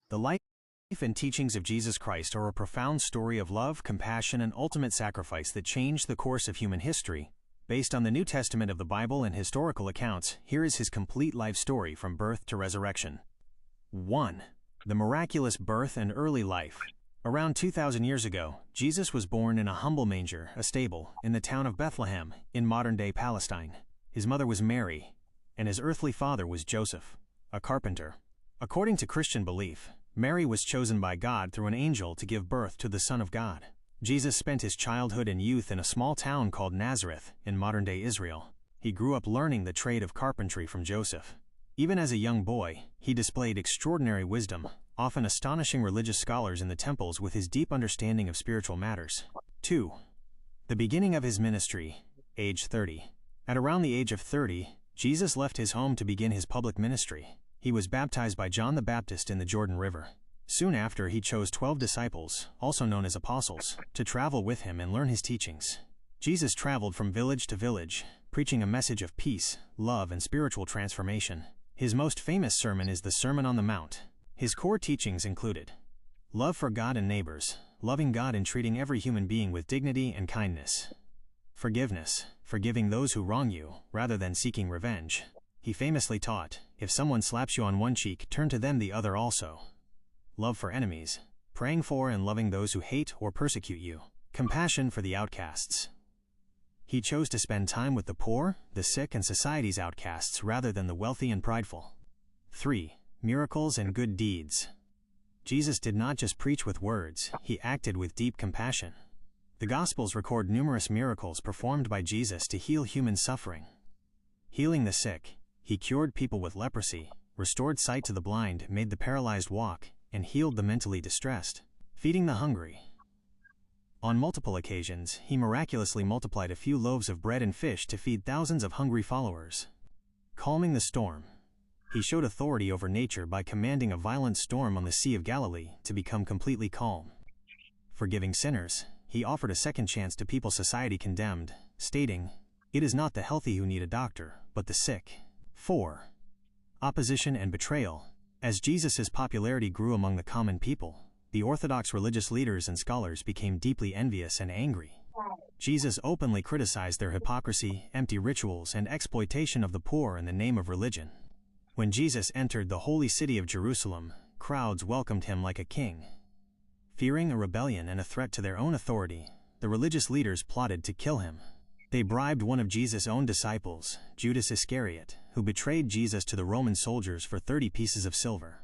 The life and teachings of Jesus Christ are a profound story of love, compassion, and ultimate sacrifice that changed the course of human history. Based on the New Testament of the Bible and historical accounts, here is his complete life story from birth to resurrection. 1. The miraculous birth and early life. Around 2,000 years ago, Jesus was born in a humble manger, a stable, in the town of Bethlehem, in modern-day Palestine. His mother was Mary, and his earthly father was Joseph, a carpenter. According to Christian belief, Mary was chosen by God through an angel to give birth to the Son of God. Jesus spent his childhood and youth in a small town called Nazareth, in modern-day Israel. He grew up learning the trade of carpentry from Joseph. Even as a young boy, he displayed extraordinary wisdom, often astonishing religious scholars in the temples with his deep understanding of spiritual matters. 2. The beginning of his ministry, age 30. At around the age of 30, Jesus left his home to begin his public ministry. He was baptized by John the Baptist in the Jordan River. Soon after, he chose 12 disciples, also known as apostles, to travel with him and learn his teachings. Jesus traveled from village to village, preaching a message of peace, love, and spiritual transformation. His most famous sermon is the Sermon on the Mount. His core teachings included love for God and neighbors, loving God and treating every human being with dignity and kindness. Forgiveness, forgiving those who wrong you, rather than seeking revenge. He famously taught, if someone slaps you on one cheek, turn to them the other also. Love for enemies, praying for and loving those who hate or persecute you. Compassion for the outcasts. He chose to spend time with the poor, the sick, and society's outcasts rather than the wealthy and prideful. 3. Miracles and good deeds. Jesus did not just preach with words, he acted with deep compassion. The Gospels record numerous miracles performed by Jesus to heal human suffering. Healing the sick, he cured people with leprosy, restored sight to the blind, made the paralyzed walk, and healed the mentally distressed. Feeding the hungry. On multiple occasions, he miraculously multiplied a few loaves of bread and fish to feed thousands of hungry followers. Calming the storm. He showed authority over nature by commanding a violent storm on the Sea of Galilee to become completely calm. Forgiving sinners, he offered a second chance to people society condemned, stating, "It is not the healthy who need a doctor, but the sick." 4. Opposition and betrayal. As Jesus' popularity grew among the common people, the Orthodox religious leaders and scholars became deeply envious and angry. Jesus openly criticized their hypocrisy, empty rituals, and exploitation of the poor in the name of religion. When Jesus entered the holy city of Jerusalem, crowds welcomed him like a king. Fearing a rebellion and a threat to their own authority, the religious leaders plotted to kill him. They bribed one of Jesus' own disciples, Judas Iscariot, who betrayed Jesus to the Roman soldiers for 30 pieces of silver.